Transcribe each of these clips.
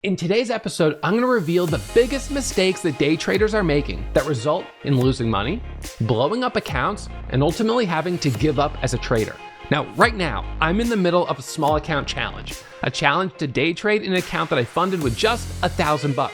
In today's episode, I'm going to reveal the biggest mistakes that day traders are making that result in losing money, blowing up accounts, and ultimately having to give up as a trader. Now, right now, I'm in the middle of a small account challenge, a challenge to day trade in an account that I funded with just $1,000.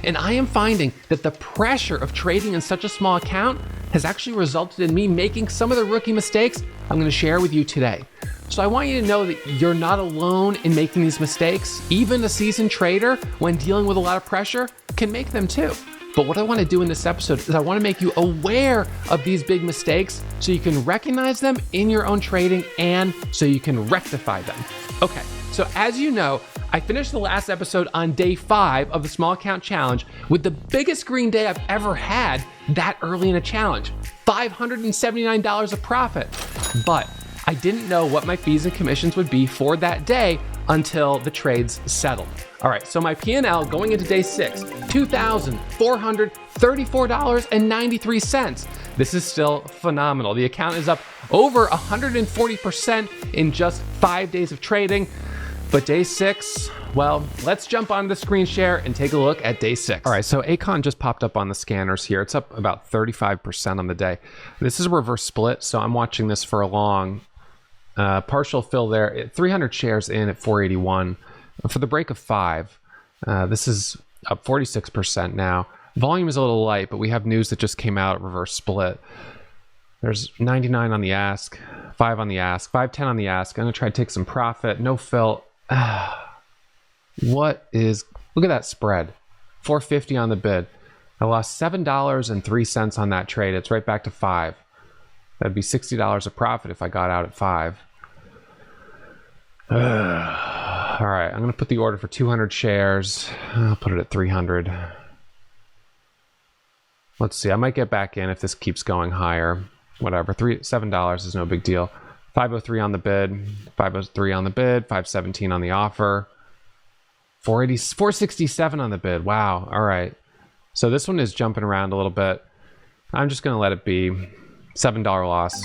And I am finding that the pressure of trading in such a small account has actually resulted in me making some of the rookie mistakes I'm going to share with you today. So I want you to know that you're not alone in making these mistakes. Even a seasoned trader, when dealing with a lot of pressure, can make them too. But what I want to do in this episode is I want to make you aware of these big mistakes so you can recognize them in your own trading and so you can rectify them. Okay, so as you know, I finished the last episode on day 5 of the small account challenge with the biggest green day I've ever had that early in a challenge, $579 of profit. But I didn't know what my fees and commissions would be for that day until the trades settled. All right, so my P&L going into day 6, $2,434.93. This is still phenomenal. The account is up over 140% in just 5 days of trading. But day 6, well, let's jump on the screen share and take a look at day 6. All right, so Acon just popped up on the scanners here. It's up about 35% on the day. This is a reverse split, so I'm watching this for a long partial fill there. 300 shares in at 481 for the break of 5. This is up 46% now. Volume is a little light, but we have news that just came out, reverse split. There's 99 on the ask, 5 on the ask, 510 on the ask. I'm gonna try to take some profit. No fill. Look at that spread, 450 on the bid. I lost $7.03 on that trade. It's right back to 5. That'd be $60 of profit if I got out at 5. All right, I'm gonna put the order for 200 shares. I'll put it at 300. Let's see, I might get back in if this keeps going higher. Whatever, $7 is no big deal. 503 on the bid, 503 on the bid, 517 on the offer, 467 on the bid. Wow, all right. So this one is jumping around a little bit. I'm just gonna let it be. $7 loss,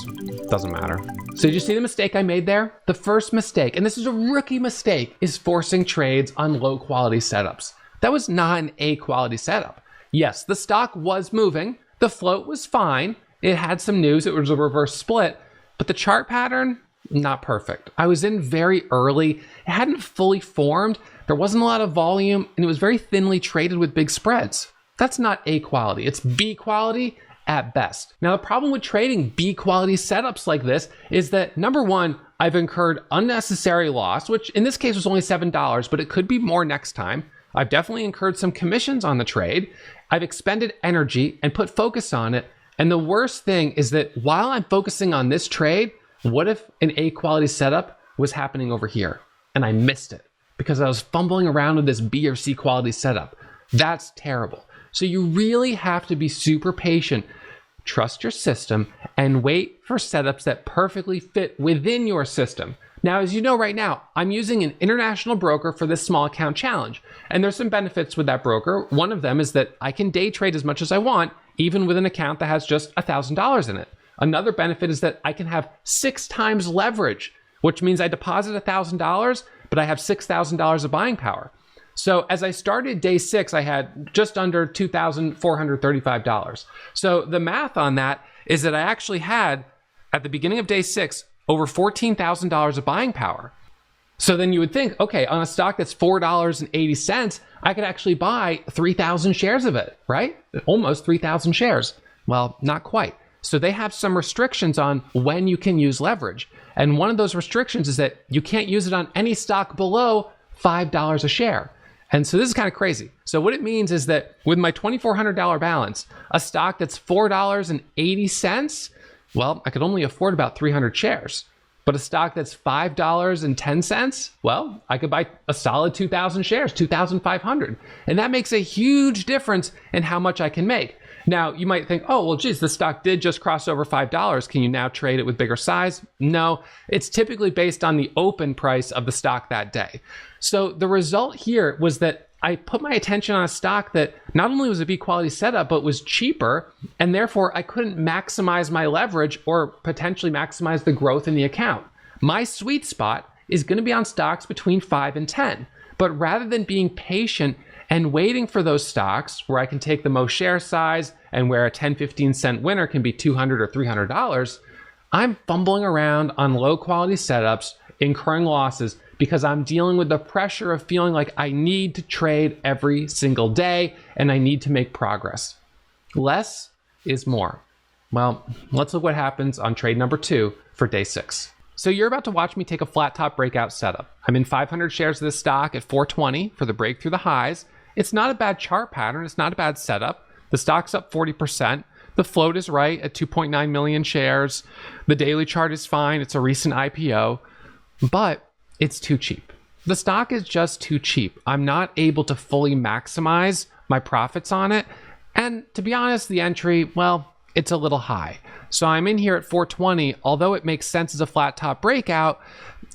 doesn't matter. So did you see the mistake I made there? The first mistake, and this is a rookie mistake, is forcing trades on low quality setups. That was not an A quality setup. Yes, the stock was moving, the float was fine, it had some news, it was a reverse split, but the chart pattern, not perfect. I was in very early, it hadn't fully formed, there wasn't a lot of volume, and it was very thinly traded with big spreads. That's not A quality, it's B quality at best. Now, the problem with trading B quality setups like this is that, number one, I've incurred unnecessary loss, which in this case was only $7, but it could be more next time. I've definitely incurred some commissions on the trade. I've expended energy and put focus on it. And the worst thing is that while I'm focusing on this trade, what if an A quality setup was happening over here and I missed it because I was fumbling around with this B or C quality setup? That's terrible. So you really have to be super patient, trust your system, and wait for setups that perfectly fit within your system. Now, as you know right now, I'm using an international broker for this small account challenge, and there's some benefits with that broker. One of them is that I can day trade as much as I want, even with an account that has just $1,000 in it. Another benefit is that I can have 6 times leverage, which means I deposit $1,000, but I have $6,000 of buying power. So as I started day 6, I had just under $2,435. So the math on that is that I actually had, at the beginning of day 6, over $14,000 of buying power. So then you would think, okay, on a stock that's $4.80, I could actually buy 3,000 shares of it, right? Almost 3,000 shares. Well, not quite. So they have some restrictions on when you can use leverage. And one of those restrictions is that you can't use it on any stock below $5 a share. And so this is kind of crazy. So what it means is that with my $2,400 balance, a stock that's $4.80, well, I could only afford about 300 shares. But a stock that's $5.10, well, I could buy a solid 2,000 shares, 2,500. And that makes a huge difference in how much I can make. Now, you might think, oh, well, geez, the stock did just cross over $5. Can you now trade it with bigger size? No, it's typically based on the open price of the stock that day. So the result here was that I put my attention on a stock that not only was a B quality setup, but was cheaper, and therefore I couldn't maximize my leverage or potentially maximize the growth in the account. My sweet spot is going to be on stocks between 5 and 10. But rather than being patient and waiting for those stocks where I can take the most share size and where a 10-15 cent winner can be $200 or $300, I'm fumbling around on low quality setups, incurring losses because I'm dealing with the pressure of feeling like I need to trade every single day and I need to make progress. Less is more. Well, let's look what happens on trade number 2 for day 6. So you're about to watch me take a flat top breakout setup. I'm in 500 shares of this stock at 420 for the break through the highs. It's not a bad chart pattern. It's not a bad setup. The stock's up 40%. The float is right at 2.9 million shares. The daily chart is fine. It's a recent IPO, but it's too cheap. The stock is just too cheap. I'm not able to fully maximize my profits on it. And to be honest, the entry, well, it's a little high. So I'm in here at 420. Although it makes sense as a flat top breakout,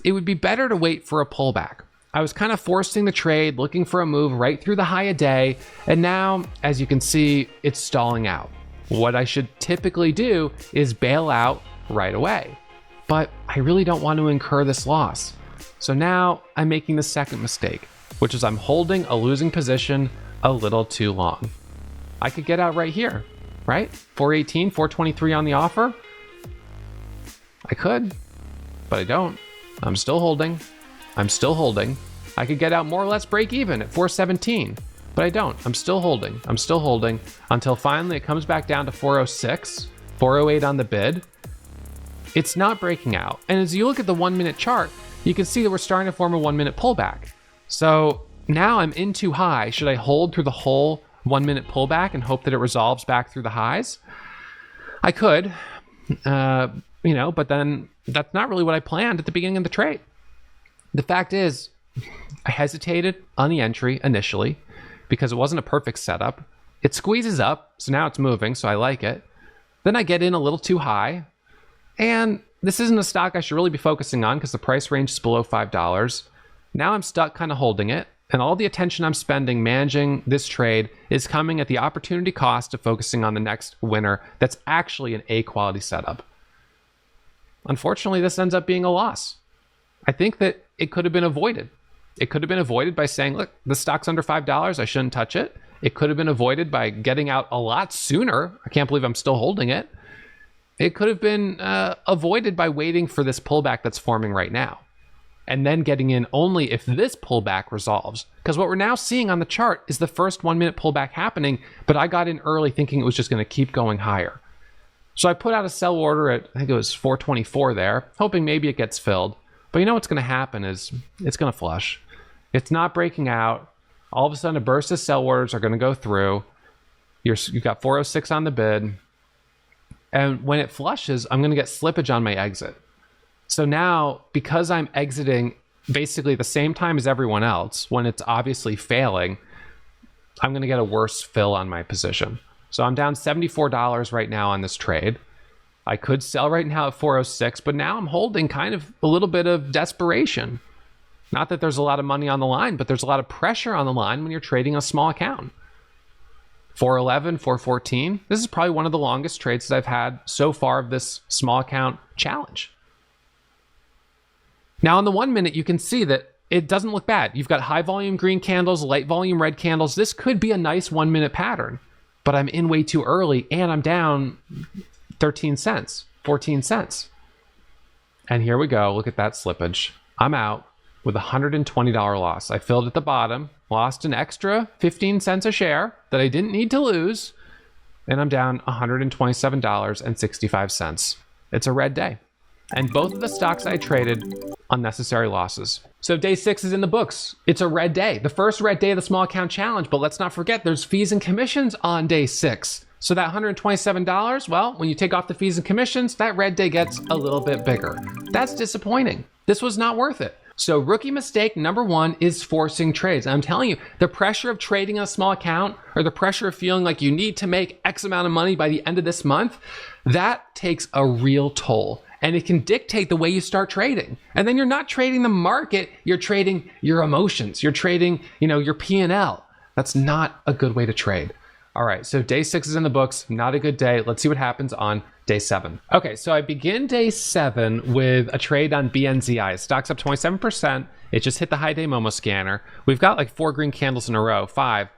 it would be better to wait for a pullback. I was kind of forcing the trade, looking for a move right through the high a day. And now, as you can see, it's stalling out. What I should typically do is bail out right away. But I really don't want to incur this loss. So now I'm making the second mistake, which is I'm holding a losing position a little too long. I could get out right here, right? 418, 423 on the offer. I could, but I don't. I'm still holding. I'm still holding. I could get out more or less break even at 417, but I don't. I'm still holding. I'm still holding until finally it comes back down to 406, 408 on the bid. It's not breaking out. And as you look at the 1 minute chart, you can see that we're starting to form a 1 minute pullback. So now I'm in too high. Should I hold through the whole 1 minute pullback and hope that it resolves back through the highs? I could, but then that's not really what I planned at the beginning of the trade. The fact is, I hesitated on the entry initially because it wasn't a perfect setup. It squeezes up, so now it's moving, so I like it. Then I get in a little too high, and this isn't a stock I should really be focusing on because the price range is below $5. Now I'm stuck kind of holding it, and all the attention I'm spending managing this trade is coming at the opportunity cost of focusing on the next winner that's actually an A quality setup. Unfortunately, this ends up being a loss. I think that it could have been avoided. It could have been avoided by saying, look, the stock's under $5. I shouldn't touch it. It could have been avoided by getting out a lot sooner. I can't believe I'm still holding it. It could have been avoided by waiting for this pullback that's forming right now and then getting in only if this pullback resolves. Because what we're now seeing on the chart is the first 1 minute pullback happening, but I got in early thinking it was just going to keep going higher. So I put out a sell order at, I think it was 424 there, hoping maybe it gets filled. But you know what's going to happen is it's going to flush. It's not breaking out. All of a sudden, a burst of sell orders are going to go through. You've got 406 on the bid. And when it flushes, I'm going to get slippage on my exit. So now, because I'm exiting basically the same time as everyone else, when it's obviously failing, I'm going to get a worse fill on my position. So I'm down $74 right now on this trade. I could sell right now at 406, but now I'm holding kind of a little bit of desperation. Not that there's a lot of money on the line, but there's a lot of pressure on the line when you're trading a small account. 411, 414. This is probably one of the longest trades that I've had so far of this small account challenge. Now on the 1 minute, you can see that it doesn't look bad. You've got high volume green candles, light volume red candles. This could be a nice 1 minute pattern, but I'm in way too early and I'm down 13 cents, 14 cents. And here we go. Look at that slippage. I'm out with a $120 loss. I filled at the bottom, lost an extra 15 cents a share that I didn't need to lose, and I'm down $127.65. It's a red day. And both of the stocks I traded, unnecessary losses. So day 6 is in the books. It's a red day. The first red day of the small account challenge, but let's not forget there's fees and commissions on day 6. So that $127, well, when you take off the fees and commissions, that red day gets a little bit bigger. That's disappointing. This was not worth it. So rookie mistake number 1 is forcing trades. I'm telling you, the pressure of trading a small account or the pressure of feeling like you need to make X amount of money by the end of this month, that takes a real toll. And it can dictate the way you start trading. And then you're not trading the market, you're trading your emotions. You're trading, your P&L. That's not a good way to trade. All right, so day 6 is in the books, not a good day. Let's see what happens on day day 7. Okay, so I begin day 7 with a trade on BNZI. Stock's up 27%. It just hit the high day Momo scanner. We've got like 4 green candles in a row, 5.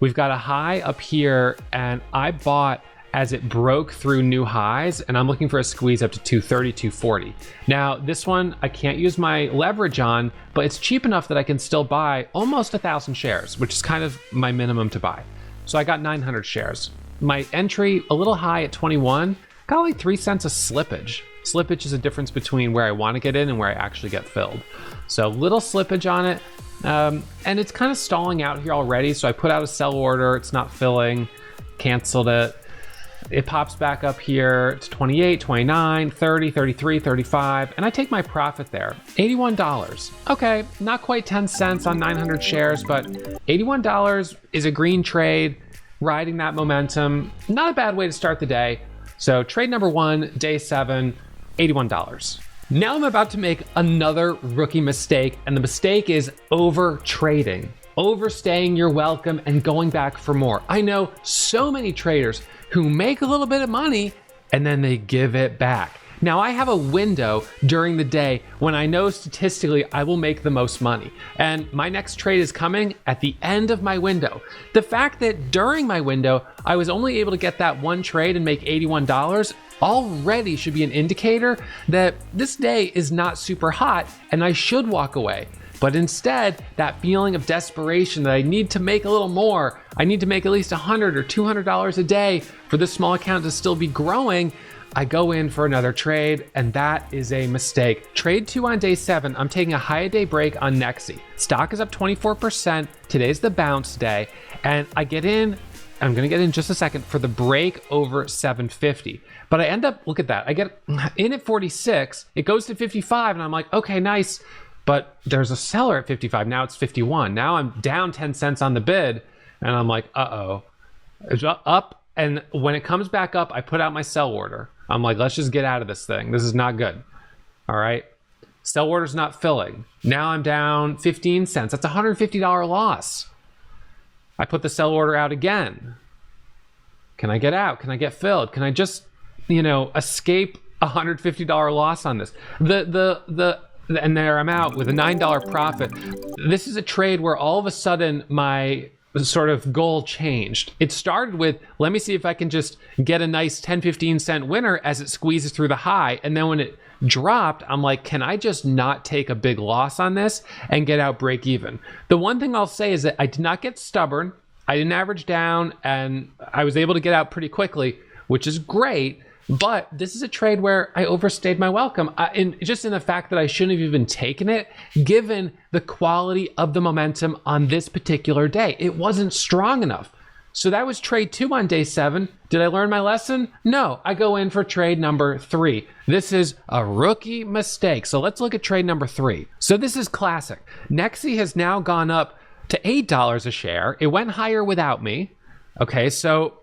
We've got a high up here, and I bought as it broke through new highs, and I'm looking for a squeeze up to 230, 240. Now, this one I can't use my leverage on, but it's cheap enough that I can still buy almost 1,000 shares, which is kind of my minimum to buy. So I got 900 shares. My entry, a little high at 21, got like 3 cents of slippage. Slippage is a difference between where I want to get in and where I actually get filled. So little slippage on it. And it's kind of stalling out here already. So I put out a sell order. It's not filling, canceled it. It pops back up here to 28, 29, 30, 33, 35. And I take my profit there, $81. Okay, not quite 10 cents on 900 shares, but $81 is a green trade, riding that momentum. Not a bad way to start the day. So trade number 1, day 7, $81. Now I'm about to make another rookie mistake, and the mistake is overtrading, overstaying your welcome and going back for more. I know so many traders who make a little bit of money and then they give it back. Now I have a window during the day when I know statistically I will make the most money, and my next trade is coming at the end of my window. The fact that during my window I was only able to get that one trade and make $81 already should be an indicator that this day is not super hot and I should walk away. But instead, that feeling of desperation that I need to make a little more, I need to make at least $100 or $200 a day for this small account to still be growing, I go in for another trade, and that is a mistake. Trade 2 on day 7, I'm taking a high day break on Nexi. Stock is up 24%. Today's the bounce day, and I get in, I'm gonna get in just a second, for the break over 750. But I end up, look at that, I get in at 46, it goes to 55, and I'm like, okay, nice. But there's a seller at 55, now it's 51. Now I'm down 10 cents on the bid, and I'm like, uh-oh. It's up, and when it comes back up, I put out my sell order. I'm like, let's just get out of this thing. This is not good, all right? Sell order's not filling. Now I'm down 15 cents. That's a $150 loss. I put the sell order out again. Can I get out? Can I get filled? Can I just, escape a $150 loss on this? And there I'm out with a $9 profit. This is a trade where all of a sudden my sort of goal changed. It started with, let me see if I can just get a nice 10, 15 cent winner as it squeezes through the high. And then when it dropped, I'm like, can I just not take a big loss on this and get out break even? The one thing I'll say is that I did not get stubborn. I didn't average down, and I was able to get out pretty quickly, which is great. But this is a trade where I overstayed my welcome, just in the fact that I shouldn't have even taken it, given the quality of the momentum on this particular day. It wasn't strong enough. So that was trade 2 on day 7. Did I learn my lesson? No, I go in for trade number 3. This is a rookie mistake. So let's look at trade number 3. So this is classic. Nexi has now gone up to $8 a share. It went higher without me. Okay, so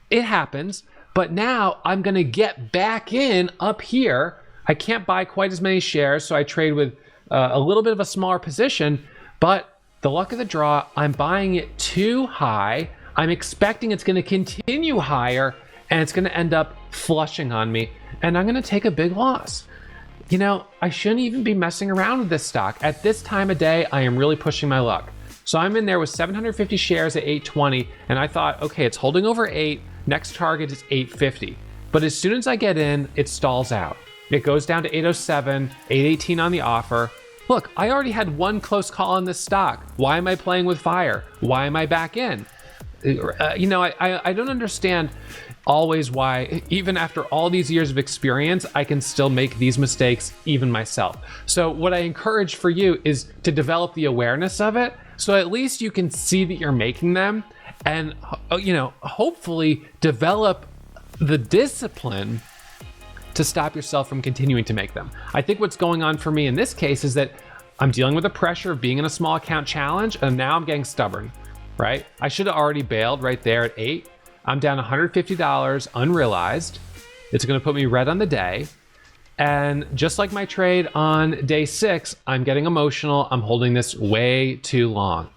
it happens. But now I'm going to get back in up here. I can't buy quite as many shares, so I trade with a little bit of a smaller position. But the luck of the draw, I'm buying it too high. I'm expecting it's going to continue higher, and it's going to end up flushing on me, and I'm going to take a big loss. I shouldn't even be messing around with this stock. At this time of day, I am really pushing my luck. So I'm in there with 750 shares at 820, and I thought, okay, it's holding over 8. Next target is 850. But as soon as I get in, it stalls out. It goes down to 807, 818 on the offer. Look, I already had one close call on this stock. Why am I playing with fire? Why am I back in? I don't understand always why, even after all these years of experience, I can still make these mistakes even myself. So what I encourage for you is to develop the awareness of it, so at least you can see that you're making them, and hopefully develop the discipline to stop yourself from continuing to make them. I think what's going on for me in this case is that I'm dealing with the pressure of being in a small account challenge, and now I'm getting stubborn, right? I should have already bailed right there at 8. I'm down $150 unrealized. It's going to put me red on the day. And just like my trade on day 6, I'm getting emotional. I'm holding this way too long.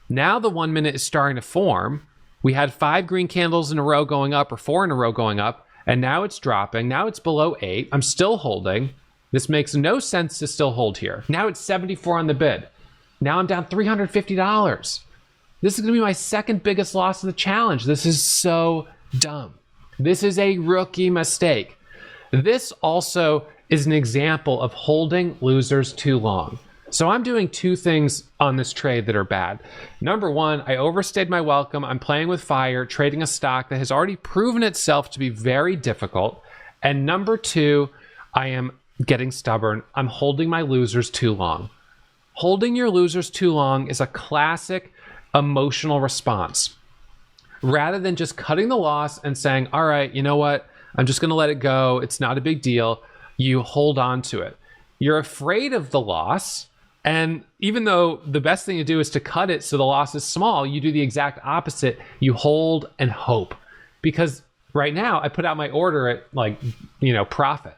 Now the 1 minute is starting to form. We had 5 green candles in a row going up, or 4 in a row going up, and now it's dropping. Now it's below 8. I'm still holding. This makes no sense to still hold here. Now it's 74 on the bid. Now I'm down $350. This is gonna be my second biggest loss of the challenge. This is so dumb. This is a rookie mistake. This also is an example of holding losers too long. So I'm doing two things on this trade that are bad. Number one, I overstayed my welcome. I'm playing with fire, trading a stock that has already proven itself to be very difficult. And number two, I am getting stubborn. I'm holding my losers too long. Holding your losers too long is a classic emotional response. Rather than just cutting the loss and saying, all right, you know what? I'm just going to let it go. It's not a big deal. You hold on to it. You're afraid of the loss. And even though the best thing to do is to cut it so the loss is small, you do the exact opposite. You hold and hope. Because right now I put out my order at profit.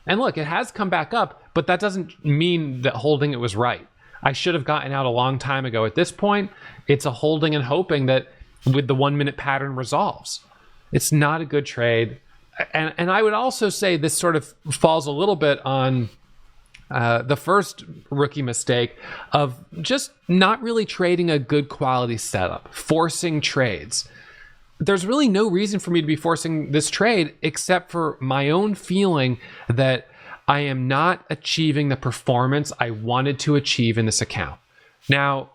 And look, it has come back up, but that doesn't mean that holding it was right. I should have gotten out a long time ago. At this point, it's a holding and hoping that with the 1 minute pattern resolves. It's not a good trade. And I would also say this sort of falls a little bit on the first rookie mistake of just not really trading a good quality setup, forcing trades. There's really no reason for me to be forcing this trade except for my own feeling that I am not achieving the performance I wanted to achieve in this account. Now,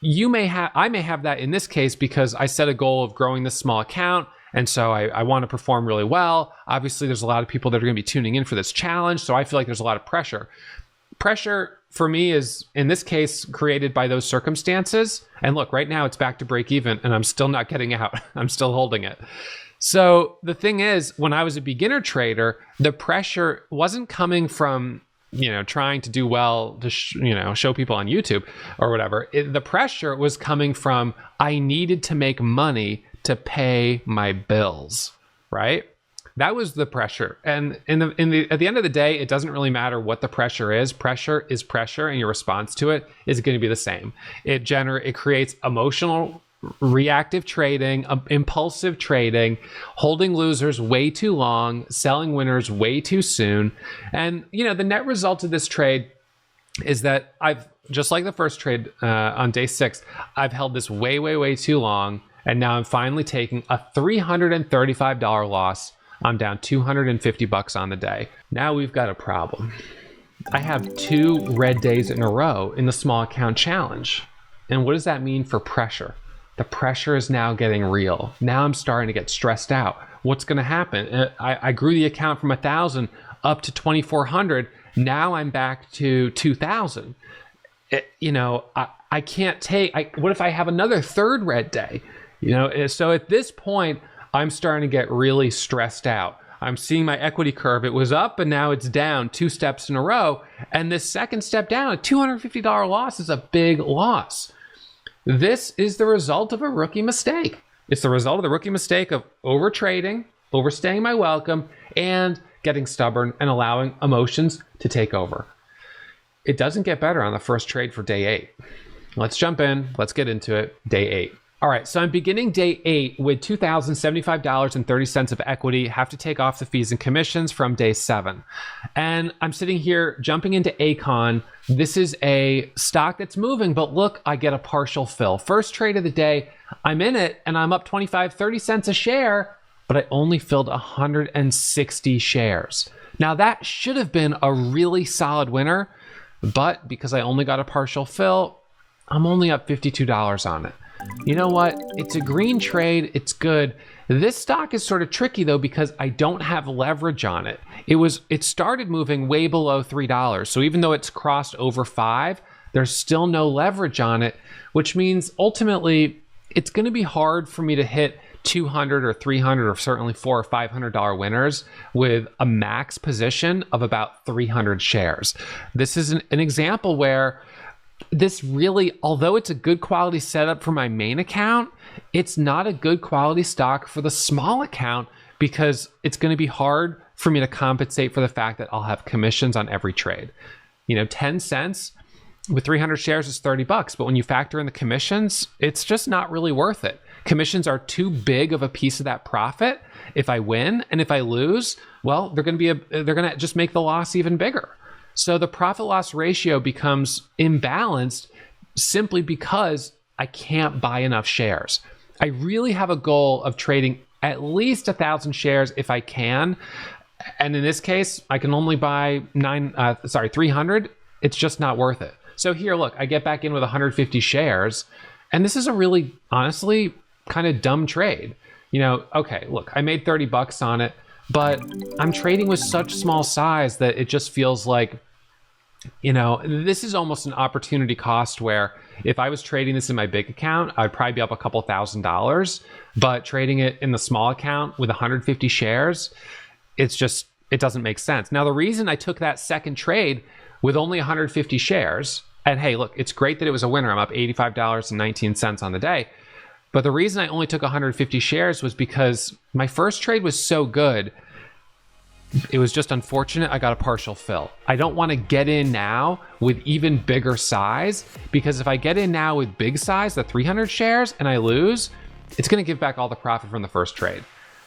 I may have that in this case because I set a goal of growing this small account. And so I want to perform really well. Obviously, there's a lot of people that are going to be tuning in for this challenge. So I feel like there's a lot of pressure. Pressure for me is, in this case, created by those circumstances. And look, right now it's back to break even and I'm still not getting out. I'm still holding it. So the thing is, when I was a beginner trader, the pressure wasn't coming from, trying to do well to, show people on YouTube or whatever. The pressure was coming from, I needed to make money to pay my bills, right? That was the pressure. And at the end of the day, it doesn't really matter what the pressure is. Pressure is pressure, and your response to it is going to be the same. It creates emotional, reactive trading, impulsive trading, holding losers way too long, selling winners way too soon. And the net result of this trade is that I've, just like the first trade on day 6, I've held this way, way, way too long. And now I'm finally taking a $335 loss. I'm down $250 on the day. Now we've got a problem. I have 2 red days in a row in the small account challenge. And what does that mean for pressure? The pressure is now getting real. Now I'm starting to get stressed out. What's going to happen? I grew the account from 1,000 up to 2,400. Now I'm back to 2,000. I can't take, what if I have another third red day? So at this point, I'm starting to get really stressed out. I'm seeing my equity curve. It was up and now it's down 2 steps in a row. And this second step down, a $250 loss, is a big loss. This is the result of a rookie mistake. It's the result of the rookie mistake of overtrading, overstaying my welcome, and getting stubborn and allowing emotions to take over. It doesn't get better on the first trade for day 8. Let's jump in. Let's get into it. Day 8. All right, so I'm beginning day 8 with $2,075.30 of equity. Have to take off the fees and commissions from day 7. And I'm sitting here jumping into Acon. This is a stock that's moving, but look, I get a partial fill. First trade of the day, I'm in it and I'm up 30 cents a share, but I only filled 160 shares. Now that should have been a really solid winner, but because I only got a partial fill, I'm only up $52 on it. You know what? It's a green trade. It's good. This stock is sort of tricky though, because I don't have leverage on it. It started moving way below $3. So even though it's crossed over 5, there's still no leverage on it, which means ultimately it's going to be hard for me to hit 200 or 300 or certainly $400 or $500 winners with a max position of about 300 shares. This is an example where this really, although it's a good quality setup for my main account, it's not a good quality stock for the small account because it's going to be hard for me to compensate for the fact that I'll have commissions on every trade. 10 cents with 300 shares is 30 bucks. But when you factor in the commissions, it's just not really worth it. Commissions are too big of a piece of that profit if I win, and if I lose, well, they're going to just make the loss even bigger. So the profit loss ratio becomes imbalanced simply because I can't buy enough shares. I really have a goal of trading at least 1,000 shares if I can. And in this case, I can only buy 300. It's just not worth it. So here, look, I get back in with 150 shares, and this is a really, honestly, kind of dumb trade. Okay, look, I made 30 bucks on it, but I'm trading with such small size that it just feels like, this is almost an opportunity cost where if I was trading this in my big account, I'd probably be up a couple $1,000s, but trading it in the small account with 150 shares, it doesn't make sense. Now, the reason I took that second trade with only 150 shares, and hey, look, it's great that it was a winner. I'm up $85.19 on the day. But the reason I only took 150 shares was because my first trade was so good. It was just unfortunate I got a partial fill. I don't want to get in now with even bigger size, because if I get in now with big size, the 300 shares, and I lose, it's going to give back all the profit from the first trade.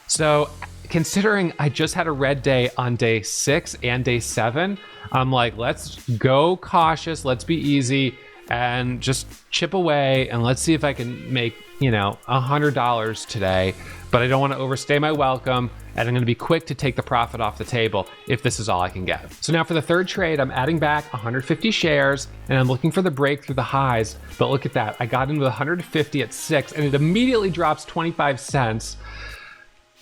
So considering I just had a red day on day 6 and day 7, I'm like, let's go cautious, let's be easy, and just chip away, and let's see if I can make, $100 today. But I don't want to overstay my welcome, and I'm going to be quick to take the profit off the table if this is all I can get. So now for the third trade, I'm adding back 150 shares, and I'm looking for the break through the highs. But look at that. I got into 150 at 6, and it immediately drops 25 cents.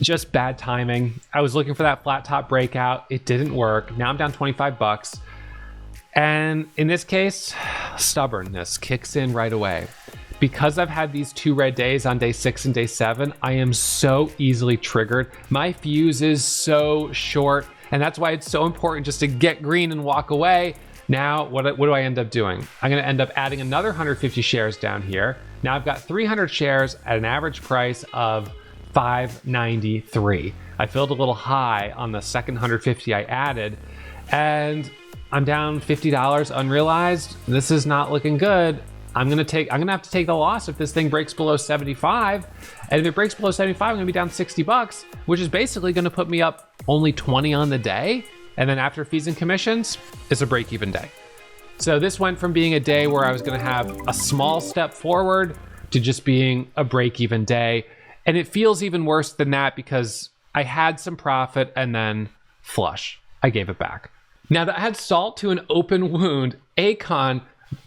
Just bad timing. I was looking for that flat top breakout. It didn't work. Now I'm down 25 bucks. And in this case, stubbornness kicks in right away. Because I've had these 2 red days on day 6 and day 7, I am so easily triggered. My fuse is so short, and that's why it's so important just to get green and walk away. Now, what do I end up doing? I'm gonna end up adding another 150 shares down here. Now I've got 300 shares at an average price of $5.93. I filled a little high on the second 150 I added, and I'm down $50 unrealized. This is not looking good. I'm gonna have to take the loss if this thing breaks below 75. And if it breaks below 75, I'm gonna be down 60 bucks, which is basically gonna put me up only 20 on the day. And then after fees and commissions, it's a break-even day. So this went from being a day where I was gonna have a small step forward to just being a break-even day. And it feels even worse than that because I had some profit and then flush, I gave it back. Now to add salt to an open wound, Acon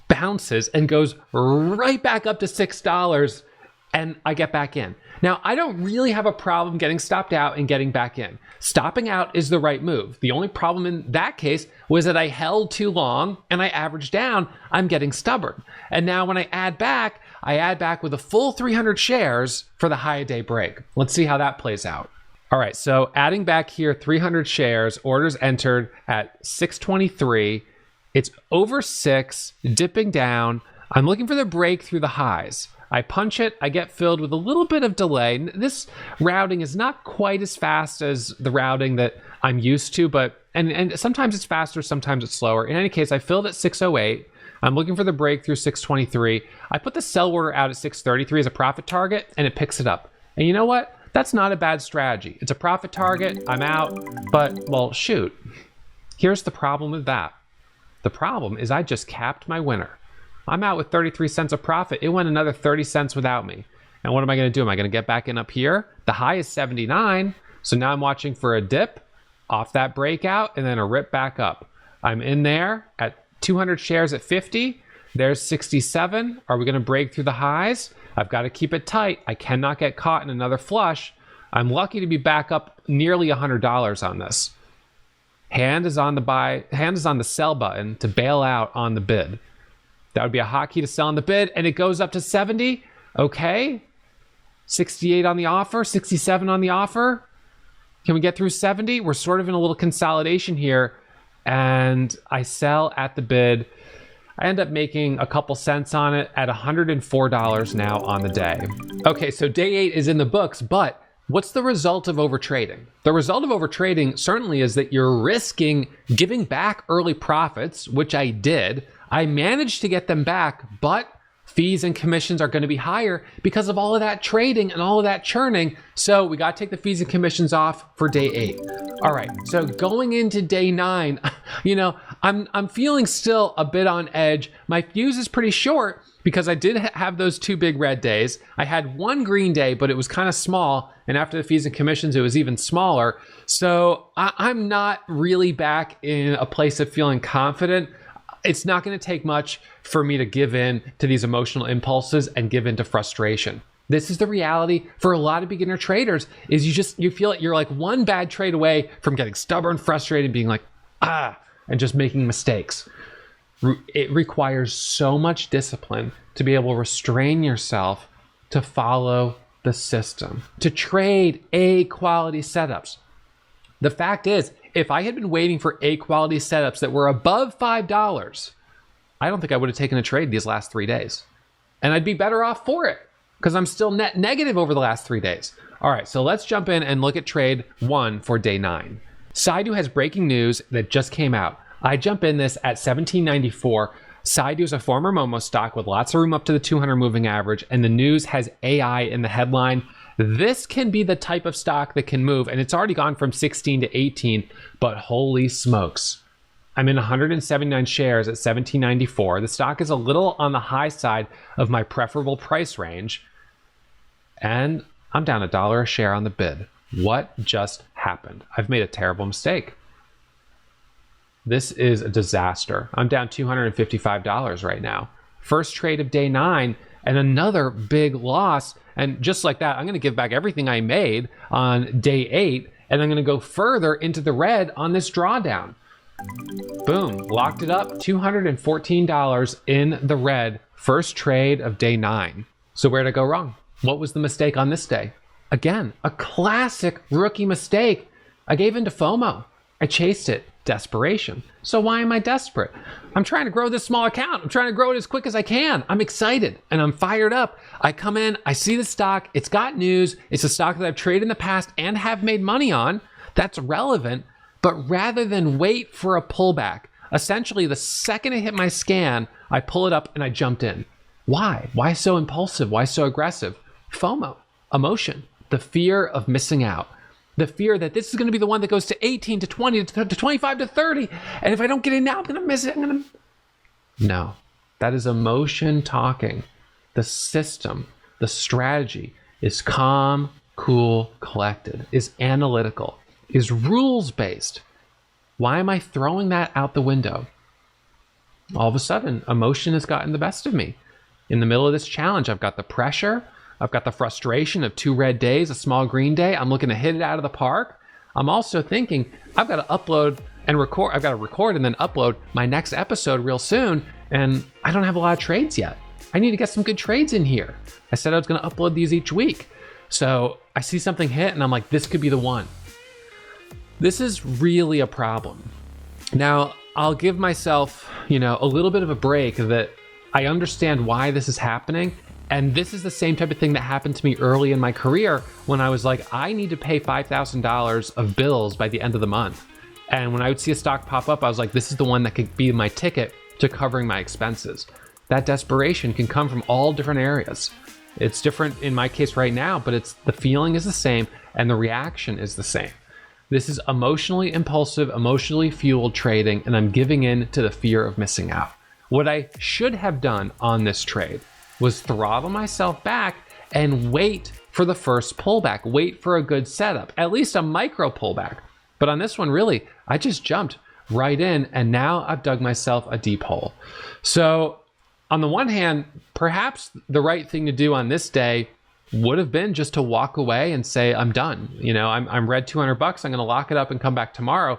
bounces and goes right back up to $6, and I get back in. Now, I don't really have a problem getting stopped out and getting back in. Stopping out is the right move. The only problem in that case was that I held too long and I averaged down. I'm getting stubborn. And now when I add back with a full 300 shares for the high day break. Let's see how that plays out. All right, so adding back here 300 shares, orders entered at 623. It's over 6, dipping down. I'm looking for the break through the highs. I punch it, I get filled with a little bit of delay. This routing is not quite as fast as the routing that I'm used to, but and sometimes it's faster, sometimes it's slower. In any case, I filled at 608. I'm looking for the break through 623. I put the sell order out at 633 as a profit target, and it picks it up. And you know what? That's not a bad strategy. It's a profit target, I'm out, but well, shoot. Here's the problem with that. The problem is I just capped my winner. I'm out with 33 cents of profit. It went another 30 cents without me. And what am I gonna do? Am I gonna get back in up here? The high is 79. So now I'm watching for a dip off that breakout and then a rip back up. I'm in there at 200 shares at 50. There's 67. Are we gonna break through the highs? I've gotta keep it tight. I cannot get caught in another flush. I'm lucky to be back up nearly $100 on this. Hand is on the sell button to bail out on the bid. That would be a hotkey to sell on the bid, and it goes up to 70. Okay. 68 on the offer, 67 on the offer. Can we get through 70? We're sort of in a little consolidation here, and I sell at the bid. I end up making a couple cents on it at $104 now on the day. Okay, so day 8 is in the books, but what's the result of overtrading? The result of overtrading certainly is that you're risking giving back early profits, which I did. I managed to get them back, but fees and commissions are going to be higher because of all of that trading and all of that churning. So we got to take the fees and commissions off for day 8. All right, so going into day 9, I'm feeling still a bit on edge. My fuse is pretty short because I did have those 2 big red days. I had 1 green day, but it was kind of small. And after the fees and commissions, it was even smaller. So I'm not really back in a place of feeling confident. It's not going to take much for me to give in to these emotional impulses and give in to frustration. This is the reality for a lot of beginner traders, is you feel like you're like one bad trade away from getting stubborn, frustrated, being like, and just making mistakes. It requires so much discipline to be able to restrain yourself to follow the system, to trade A quality setups. The fact is, if I had been waiting for A quality setups that were above $5, I don't think I would have taken a trade these last 3 days. And I'd be better off for it because I'm still net negative over the last 3 days. All right, so let's jump in and look at trade 1 for day 9. Saidu has breaking news that just came out. I jump in this at $17.94. Saidu is a former Momo stock with lots of room up to the 200 moving average, and the news has AI in the headline. This can be the type of stock that can move, and it's already gone from 16 to 18, but holy smokes. I'm in 179 shares at $17.94. The stock is a little on the high side of my preferable price range, and I'm down $1 a share on the bid. What just happened? I've made a terrible mistake. This is a disaster. I'm down $255 right now. First trade of day 9 and another big loss. And just like that, I'm going to give back everything I made on day 8, and I'm going to go further into the red on this drawdown. Boom, locked it up, $214 in the red. First trade of day 9. So where'd I go wrong? What was the mistake on this day? Again, a classic rookie mistake. I gave into FOMO. I chased it. Desperation. So why am I desperate? I'm trying to grow this small account. I'm trying to grow it as quick as I can. I'm excited and I'm fired up. I come in, I see the stock. It's got news. It's a stock that I've traded in the past and have made money on. That's relevant. But rather than wait for a pullback, essentially the second it hit my scan, I pull it up and I jumped in. Why? Why so impulsive? Why so aggressive? FOMO, emotion, the fear of missing out. The fear that this is going to be the one that goes to 18 to 20 to 25 to 30. And if I don't get in now, I'm going to miss it. No, that is emotion talking. The system, the strategy is calm, cool, collected, is analytical, is rules-based. Why am I throwing that out the window? All of a sudden, emotion has gotten the best of me. In the middle of this challenge, I've got the pressure. I've got the frustration of 2 red days, a small green day. I'm looking to hit it out of the park. I'm also thinking I've got to upload and record. I've got to record and then upload my next episode real soon. And I don't have a lot of trades yet. I need to get some good trades in here. I said I was going to upload these each week. So I see something hit and I'm like, this could be the one. This is really a problem. Now, I'll give myself, a little bit of a break that I understand why this is happening. And this is the same type of thing that happened to me early in my career when I was like, I need to pay $5,000 of bills by the end of the month. And when I would see a stock pop up, I was like, this is the one that could be my ticket to covering my expenses. That desperation can come from all different areas. It's different in my case right now, but the feeling is the same and the reaction is the same. This is emotionally impulsive, emotionally fueled trading, and I'm giving in to the fear of missing out. What I should have done on this trade was throttle myself back and wait for the first pullback, wait for a good setup, at least a micro pullback. But on this one, really, I just jumped right in and now I've dug myself a deep hole. So on the one hand, perhaps the right thing to do on this day would have been just to walk away and say, I'm done. I'm red $200. I'm going to lock it up and come back tomorrow.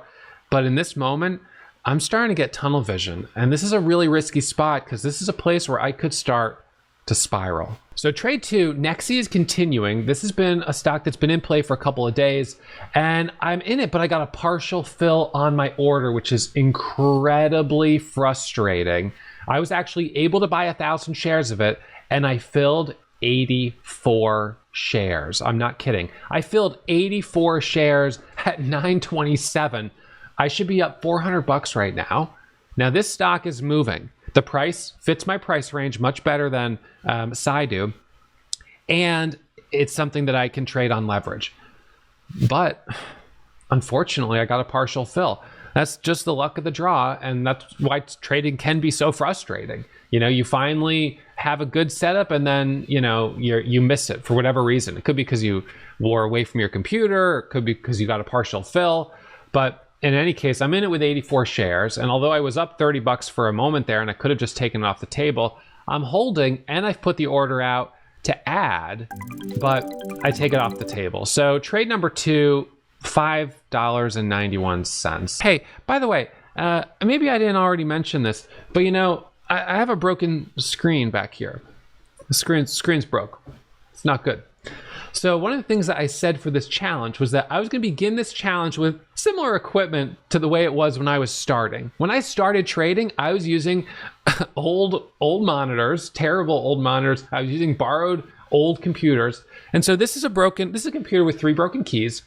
But in this moment, I'm starting to get tunnel vision. And this is a really risky spot because this is a place where I could start to spiral. So trade 2, Nexi is continuing. This has been a stock that's been in play for a couple of days and I'm in it, but I got a partial fill on my order, which is incredibly frustrating. I was actually able to buy 1,000 shares of it and I filled 84 shares. I'm not kidding. I filled 84 shares at $9.27. I should be up $400 right now. Now this stock is moving, The price fits my price range much better than Saidu, and it's something that I can trade on leverage. But unfortunately, I got a partial fill. That's just the luck of the draw, and that's why trading can be so frustrating. You know, you finally have a good setup, and then you miss it for whatever reason. It could be because you wore away from your computer, it could be because you got a partial fill. But in any case, I'm in it with 84 shares, and although I was up $30 for a moment there, and I could have just taken it off the table, I'm holding, and I've put the order out to add, but I take it off the table. So trade number 2. $5.91. Hey, by the way, maybe I didn't already mention this, but I have a broken screen back here. The screen's broke. It's not good. So one of the things that I said for this challenge was that I was going to begin this challenge with similar equipment to the way it was when I was starting. When I started trading, I was using old monitors, terrible old monitors. I was using borrowed old computers. And so this is a computer with 3 broken keys.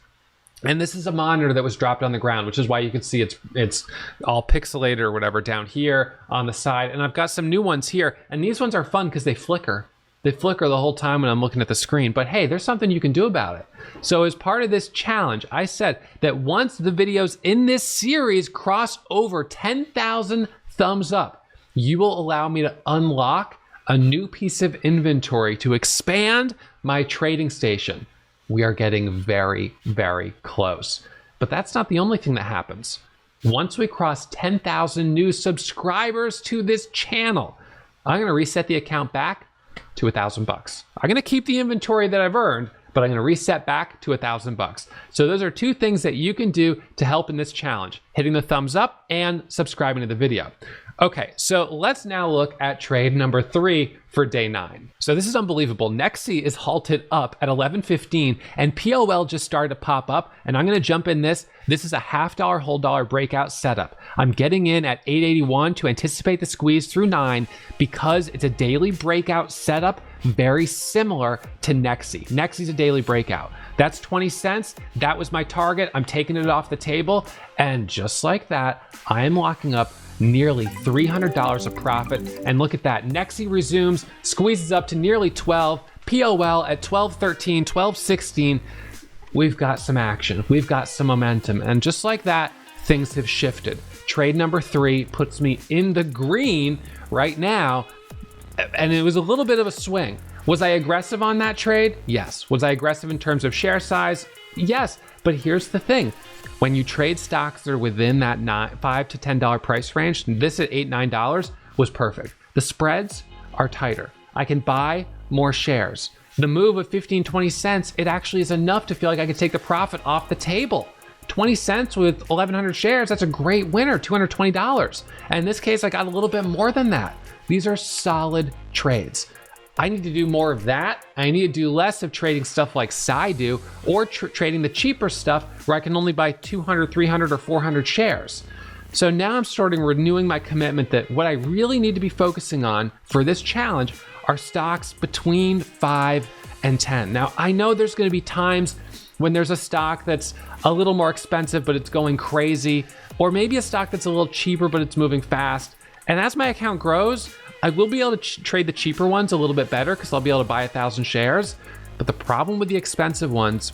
And this is a monitor that was dropped on the ground, which is why you can see it's all pixelated or whatever down here on the side. And I've got some new ones here. And these ones are fun because they flicker. They flicker the whole time when I'm looking at the screen. But hey, there's something you can do about it. So as part of this challenge, I said that once the videos in this series cross over 10,000 thumbs up, you will allow me to unlock a new piece of inventory to expand my trading station. We are getting very, very close. But that's not the only thing that happens. Once we cross 10,000 new subscribers to this channel, I'm gonna reset the account back to $1,000. I'm gonna keep the inventory that I've earned, but I'm gonna reset back to $1,000. So those are 2 things that you can do to help in this challenge: hitting the thumbs up and subscribing to the video. Okay, so let's now look at trade number 3 for day 9. So this is unbelievable. Nexi is halted up at 11.15 and POL just started to pop up, and I'm gonna jump in this. This is a $0.5 whole dollar breakout setup. I'm getting in at 881 to anticipate the squeeze through 9 because it's a daily breakout setup very similar to Nexi. Nexi's a daily breakout. That's 20 cents. That was my target. I'm taking it off the table, and just like that, I am locking up nearly $300 of profit. And look at that, Nexi resumes, squeezes up to nearly 12, POL at 12.13, 12.16. We've got some action, we've got some momentum, and just like that, things have shifted. Trade number 3 puts me in the green right now, and it was a little bit of a swing. Was I aggressive on that trade? Yes. Was I aggressive in terms of share size? Yes. But here's the thing. When you trade stocks that are within that $5 to $10 price range, this at $8, $9 was perfect. The spreads are tighter. I can buy more shares. The move of 15, 20 cents, it actually is enough to feel like I can take the profit off the table. 20 cents with 1,100 shares, that's a great winner, $220. And in this case, I got a little bit more than that. These are solid trades. I need to do more of that. I need to do less of trading stuff like Saidu or trading the cheaper stuff where I can only buy 200, 300, or 400 shares. So now I'm starting renewing my commitment that what I really need to be focusing on for this challenge are stocks between 5 and 10. Now, I know there's going to be times when there's a stock that's a little more expensive, but it's going crazy, or maybe a stock that's a little cheaper, but it's moving fast. And as my account grows, I will be able to trade the cheaper ones a little bit better because I'll be able to buy 1,000 shares. But the problem with the expensive ones,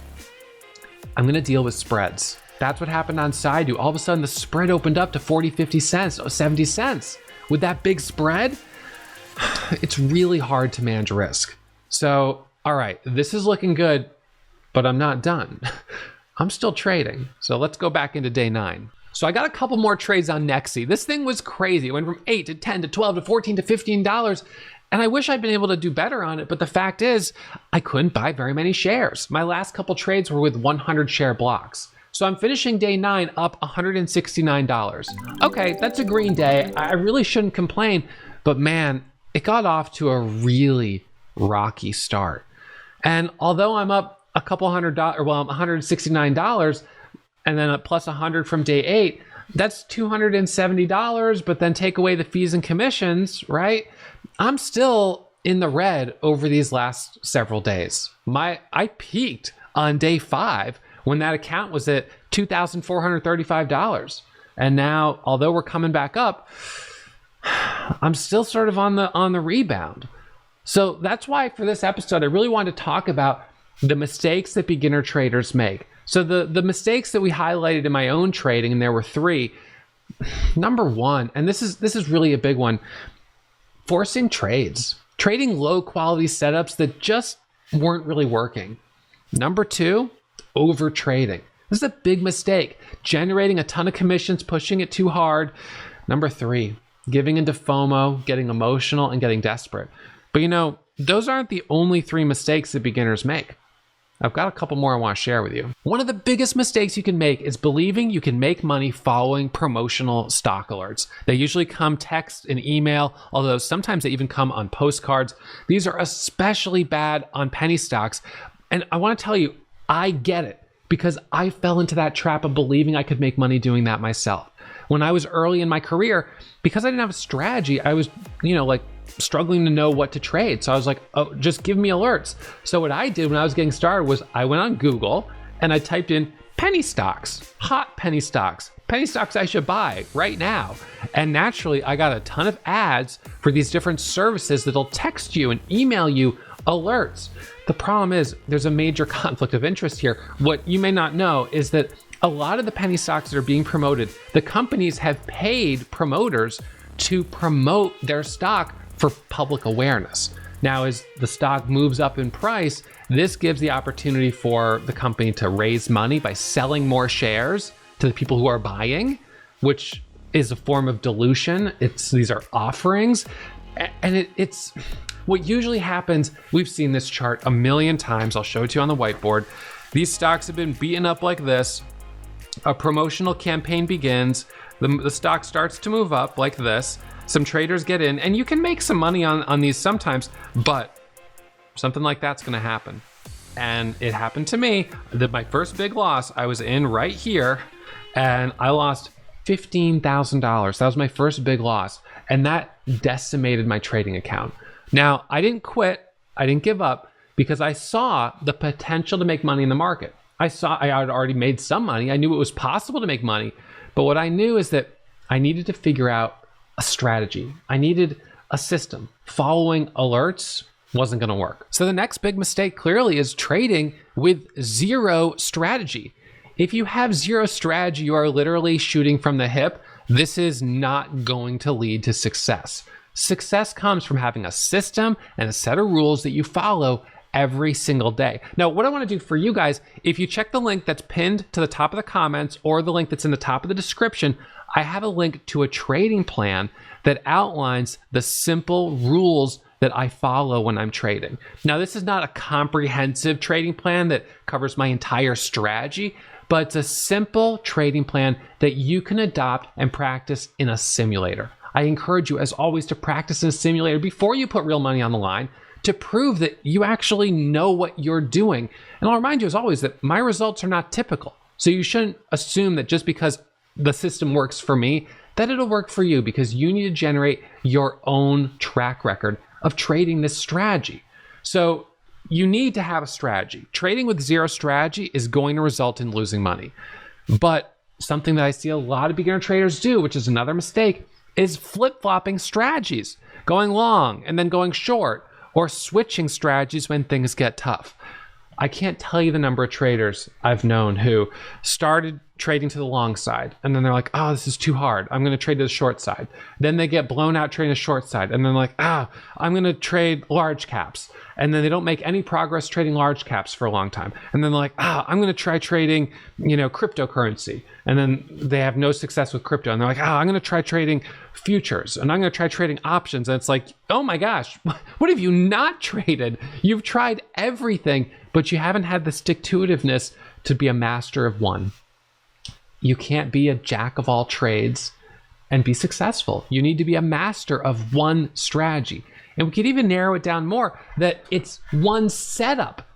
I'm going to deal with spreads. That's what happened on Saidu. All of a sudden, the spread opened up to 40, 50 cents, 70 cents. With that big spread, it's really hard to manage risk. So, all right, this is looking good, but I'm not done. I'm still trading. So let's go back into day 9. So I got a couple more trades on Nexi. This thing was crazy. It went from 8 to 10 to 12 to 14 to $15. And I wish I'd been able to do better on it. But the fact is, I couldn't buy very many shares. My last couple trades were with 100 share blocks. So I'm finishing day 9 up $169. Okay, that's a green day. I really shouldn't complain. But man, it got off to a really rocky start. And although I'm up a couple $100, well, $169, and then a plus 100 from day 8, that's $270, but then take away the fees and commissions, right? I'm still in the red over these last several days. I peaked on day 5 when that account was at $2,435. And now, although we're coming back up, I'm still sort of on the rebound. So that's why for this episode, I really wanted to talk about the mistakes that beginner traders make. So the mistakes that we highlighted in my own trading, and there were 3. Number 1, and this is really a big one, forcing trades, trading low quality setups that just weren't really working. Number 2, overtrading. This is a big mistake, generating a ton of commissions, pushing it too hard. Number 3, giving into FOMO, getting emotional and getting desperate. But those aren't the only 3 mistakes that beginners make. I've got a couple more I want to share with you. One of the biggest mistakes you can make is believing you can make money following promotional stock alerts. They usually come text and email, although sometimes they even come on postcards. These are especially bad on penny stocks. And I want to tell you, I get it, because I fell into that trap of believing I could make money doing that myself. When I was early in my career, because I didn't have a strategy, I was, struggling to know what to trade. So I was like, oh, just give me alerts. So what I did when I was getting started was I went on Google and I typed in penny stocks, hot penny stocks I should buy right now. And naturally, I got a ton of ads for these different services that'll text you and email you alerts. The problem is there's a major conflict of interest here. What you may not know is that a lot of the penny stocks that are being promoted, the companies have paid promoters to promote their stock for public awareness. Now, as the stock moves up in price, this gives the opportunity for the company to raise money by selling more shares to the people who are buying, which is a form of dilution. These are offerings. And it's what usually happens. We've seen this chart a million times. I'll show it to you on the whiteboard. These stocks have been beaten up like this. A promotional campaign begins. The stock starts to move up like this. Some traders get in, and you can make some money on these sometimes, but something like that's going to happen. And it happened to me. My first big loss, I was in right here, and I lost $15,000. That was my first big loss, and that decimated my trading account. Now, I didn't quit. I didn't give up, because I saw the potential to make money in the market. I had already made some money. I knew it was possible to make money, but what I knew is that I needed to figure out a strategy. I needed a system. Following alerts wasn't going to work. So the next big mistake clearly is trading with zero strategy. If you have zero strategy, you are literally shooting from the hip. This is not going to lead to success. Success comes from having a system and a set of rules that you follow every single day. Now, what I want to do for you guys, if you check the link that's pinned to the top of the comments or the link that's in the top of the description, I have a link to a trading plan that outlines the simple rules that I follow when I'm trading. Now, this is not a comprehensive trading plan that covers my entire strategy, but it's a simple trading plan that you can adopt and practice in a simulator. I encourage you, as always, to practice in a simulator before you put real money on the line, to prove that you actually know what you're doing. And I'll remind you, as always, that my results are not typical. So you shouldn't assume that just because the system works for me, that it'll work for you, because you need to generate your own track record of trading this strategy. So you need to have a strategy. Trading with zero strategy is going to result in losing money. But something that I see a lot of beginner traders do, which is another mistake, is flip-flopping strategies, going long and then going short, or switching strategies when things get tough. I can't tell you the number of traders I've known who started trading to the long side, and then they're like, oh, this is too hard. I'm going to trade to the short side. Then they get blown out trading the short side, and then like, I'm going to trade large caps. And then they don't make any progress trading large caps for a long time. And then they're like, I'm going to try trading, cryptocurrency. And then they have no success with crypto. And they're like, I'm going to try trading futures, and I'm going to try trading options. And it's like, oh my gosh, what have you not traded? You've tried everything, but you haven't had the stick-to-itiveness to be a master of one. You can't be a jack of all trades and be successful. You need to be a master of one strategy. And we could even narrow it down more, that it's one setup,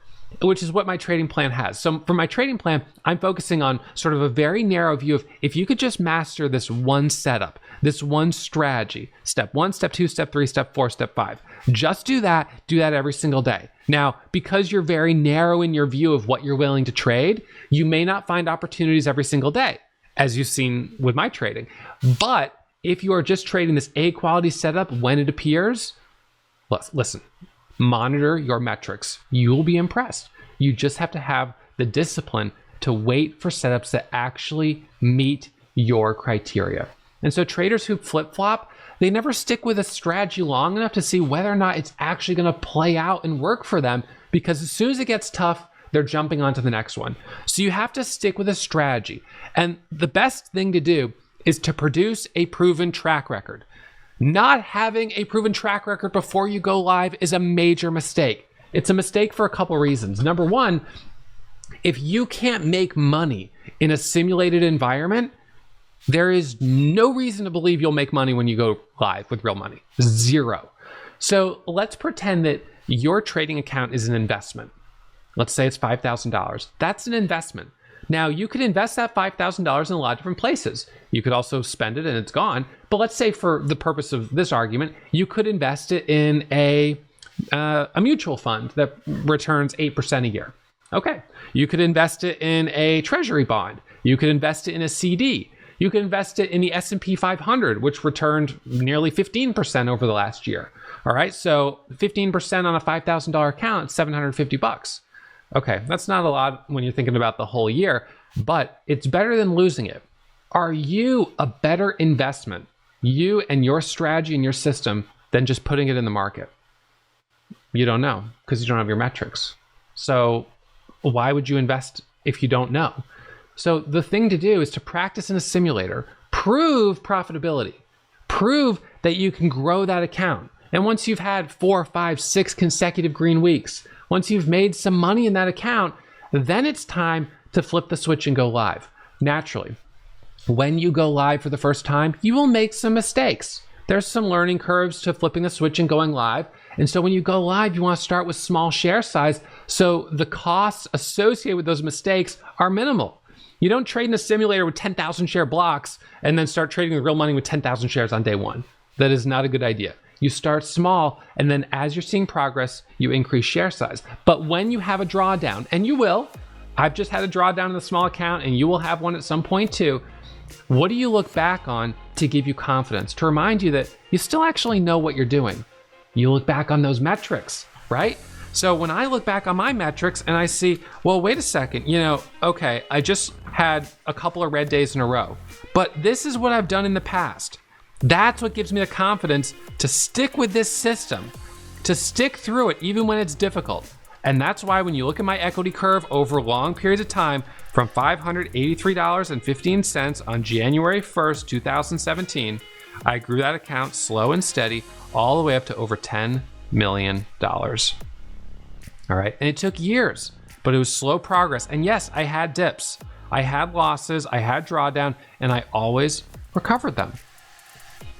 which is what my trading plan has. So for my trading plan, I'm focusing on sort of a very narrow view of, if you could just master this one setup, this one strategy, step 1, step 2, step 3, step 4, step 5. Just do that every single day. Now, because you're very narrow in your view of what you're willing to trade, you may not find opportunities every single day, as you've seen with my trading. But if you are just trading this A quality setup when it appears, listen, monitor your metrics. You will be impressed. You just have to have the discipline to wait for setups that actually meet your criteria. And so traders who flip-flop, they never stick with a strategy long enough to see whether or not it's actually going to play out and work for them, because as soon as it gets tough, they're jumping onto the next one. So you have to stick with a strategy. And the best thing to do is to produce a proven track record. Not having a proven track record before you go live is a major mistake. It's a mistake for a couple reasons. Number one, if you can't make money in a simulated environment, there is no reason to believe you'll make money when you go live with real money. Zero. So let's pretend that your trading account is an investment. Let's say it's $5,000. That's an investment. Now, you could invest that $5,000 in a lot of different places. You could also spend it and it's gone. But let's say for the purpose of this argument, you could invest it in a mutual fund that returns 8% a year. Okay. You could invest it in a treasury bond. You could invest it in a CD. You could invest it in the S&P 500, which returned nearly 15% over the last year. All right. So 15% on a $5,000 account, $750. Okay, that's not a lot when you're thinking about the whole year, but it's better than losing it. Are you a better investment, you and your strategy and your system, than just putting it in the market? You don't know because you don't have your metrics. So why would you invest if you don't know? So the thing to do is to practice in a simulator, prove profitability, prove that you can grow that account. And once you've had 4, 5, 6 consecutive green weeks, once you've made some money in that account, then it's time to flip the switch and go live. Naturally, when you go live for the first time, you will make some mistakes. There's some learning curves to flipping the switch and going live. And so when you go live, you want to start with small share size, so the costs associated with those mistakes are minimal. You don't trade in a simulator with 10,000 share blocks and then start trading with real money with 10,000 shares on day one. That is not a good idea. You start small, and then as you're seeing progress, you increase share size. But when you have a drawdown, and you will, I've just had a drawdown in the small account, and you will have one at some point too, what do you look back on to give you confidence, to remind you that you still actually know what you're doing? You look back on those metrics, right? So when I look back on my metrics and I see, well, wait a second, okay, I just had a couple of red days in a row, but this is what I've done in the past. That's what gives me the confidence to stick with this system, to stick through it even when it's difficult. And that's why when you look at my equity curve over long periods of time, from $583.15 on January 1st, 2017, I grew that account slow and steady all the way up to over $10 million. All right. And it took years, but it was slow progress. And yes, I had dips, I had losses, I had drawdown, and I always recovered them.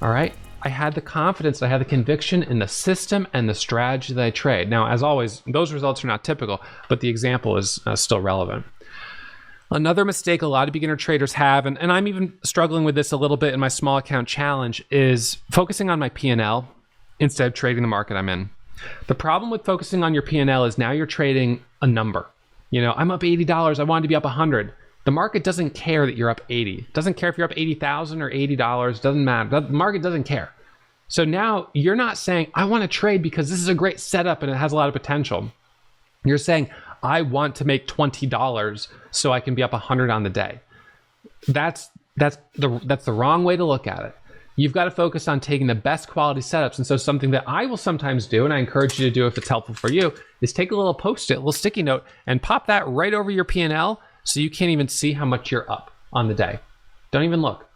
All right. I had the confidence, I had the conviction in the system and the strategy that I trade. Now, as always, those results are not typical, but the example is still relevant. Another mistake a lot of beginner traders have, and I'm even struggling with this a little bit in my small account challenge, is focusing on my P&L instead of trading the market I'm in. The problem with focusing on your P&L is now you're trading a number. I'm up $80. I wanted to be up 100. The market doesn't care that you're up 80. It doesn't care if you're up 80,000 or $80. Doesn't matter. The market doesn't care. So now you're not saying, I want to trade because this is a great setup and it has a lot of potential. You're saying, I want to make $20 so I can be up 100 on the day. That's the wrong way to look at it. You've got to focus on taking the best quality setups. And so something that I will sometimes do, and I encourage you to do if it's helpful for you, is take a little Post-it, a little sticky note, and pop that right over your P&L so you can't even see how much you're up on the day. Don't even look.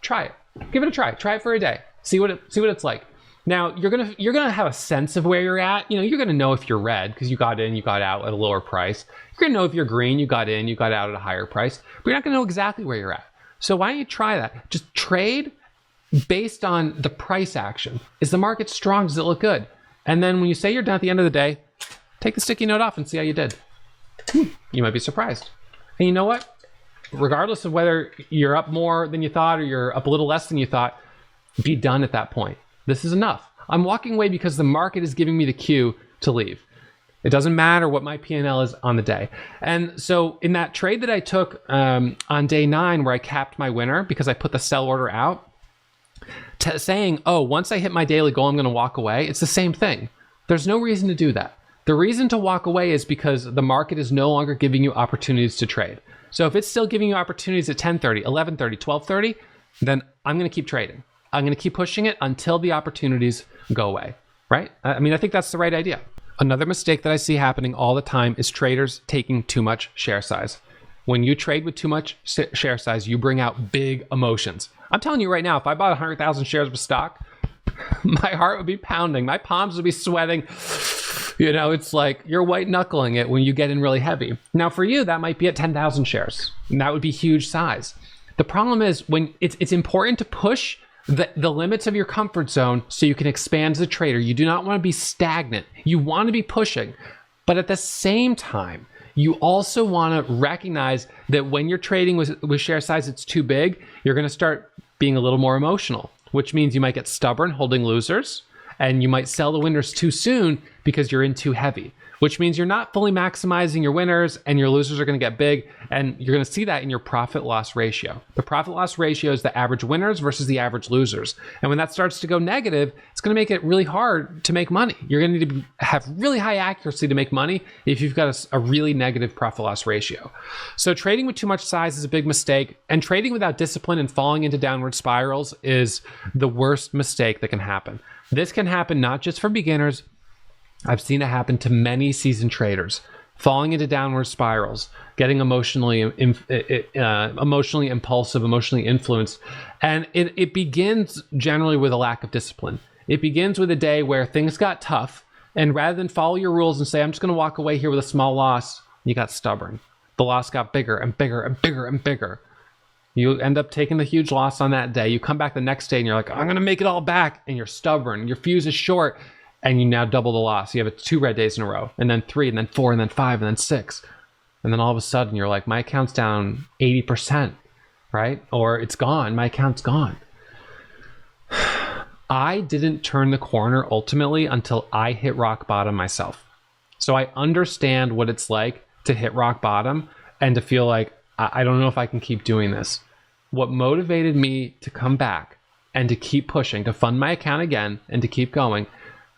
Try it. Give it a try. Try it for a day. See what it's like. Now you're gonna have a sense of where you're at. You're gonna know if you're red because you got in, you got out at a lower price. You're gonna know if you're green, you got in, you got out at a higher price. But you're not gonna know exactly where you're at. So why don't you try that? Just trade based on the price action. Is the market strong? Does it look good? And then when you say you're done at the end of the day, take the sticky note off and see how you did. You might be surprised. And you know what? Regardless of whether you're up more than you thought or you're up a little less than you thought, be done at that point. This is enough. I'm walking away because the market is giving me the cue to leave. It doesn't matter what my P&L is on the day. And so in that trade that I took on day 9 where I capped my winner because I put the sell order out, Saying, oh, once I hit my daily goal, I'm going to walk away. It's the same thing. There's no reason to do that. The reason to walk away is because the market is no longer giving you opportunities to trade. So if it's still giving you opportunities at 10:30, 11:30, 12:30, then I'm going to keep trading. I'm going to keep pushing it until the opportunities go away, right? I mean, I think that's the right idea. Another mistake that I see happening all the time is traders taking too much share size. When you trade with too much share size, you bring out big emotions. I'm telling you right now, if I bought 100,000 shares of stock, my heart would be pounding. My palms would be sweating. You know, it's like you're white knuckling it when you get in really heavy. Now for you, that might be at 10,000 shares. And that would be huge size. The problem is when it's important to push the limits of your comfort zone so you can expand as a trader. You do not want to be stagnant. You want to be pushing. But at the same time, you also want to recognize that when you're trading with share size that's too big, you're going to start being a little more emotional, which means you might get stubborn holding losers, and you might sell the winners too soon because you're in too heavy, which means you're not fully maximizing your winners and your losers are going to get big. And you're going to see that in your profit loss ratio. The profit loss ratio is the average winners versus the average losers. And when that starts to go negative, it's going to make it really hard to make money. You're going to need to have really high accuracy to make money if you've got a really negative profit loss ratio. So trading with too much size is a big mistake. And trading without discipline and falling into downward spirals is the worst mistake that can happen. This can happen not just for beginners. I've seen it happen to many seasoned traders, falling into downward spirals, getting emotionally impulsive, emotionally influenced. And it begins generally with a lack of discipline. It begins with a day where things got tough, and rather than follow your rules and say, I'm just going to walk away here with a small loss, you got stubborn. The loss got bigger and bigger and bigger and bigger. You end up taking the huge loss on that day. You come back the next day and you're like, I'm going to make it all back. And you're stubborn. Your fuse is short. And you now double the loss. You have 2 red days in a row, and then 3, and then 4, and then 5, and then 6. And then all of a sudden you're like, my account's down 80%, right? Or it's gone. My account's gone. I didn't turn the corner ultimately until I hit rock bottom myself. So I understand what it's like to hit rock bottom and to feel like, I don't know if I can keep doing this. What motivated me to come back and to keep pushing, to fund my account again and to keep going,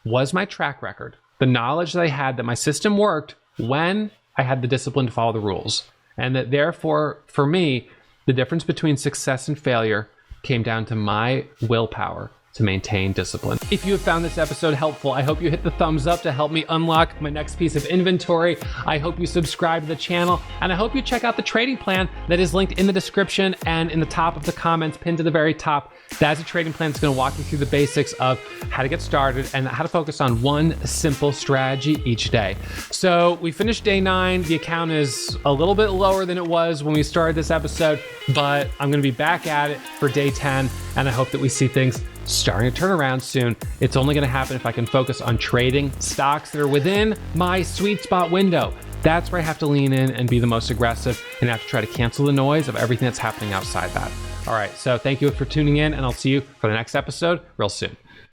was my track record. The knowledge that I had that my system worked when I had the discipline to follow the rules. And that therefore, for me, the difference between success and failure came down to my willpower to maintain discipline. If you have found this episode helpful, I hope you hit the thumbs up to help me unlock my next piece of inventory. I hope you subscribe to the channel, and I hope you check out the trading plan that is linked in the description and in the top of the comments, pinned to the very top. That is a trading plan that's going to walk you through the basics of how to get started and how to focus on one simple strategy each day. So we finished day 9. The account is a little bit lower than it was when we started this episode, but I'm going to be back at it for day 10, and I hope that we see things starting to turn around soon. It's only going to happen if I can focus on trading stocks that are within my sweet spot window. That's where I have to lean in and be the most aggressive, and I have to try to cancel the noise of everything that's happening outside that. All right, so thank you for tuning in, and I'll see you for the next episode real soon.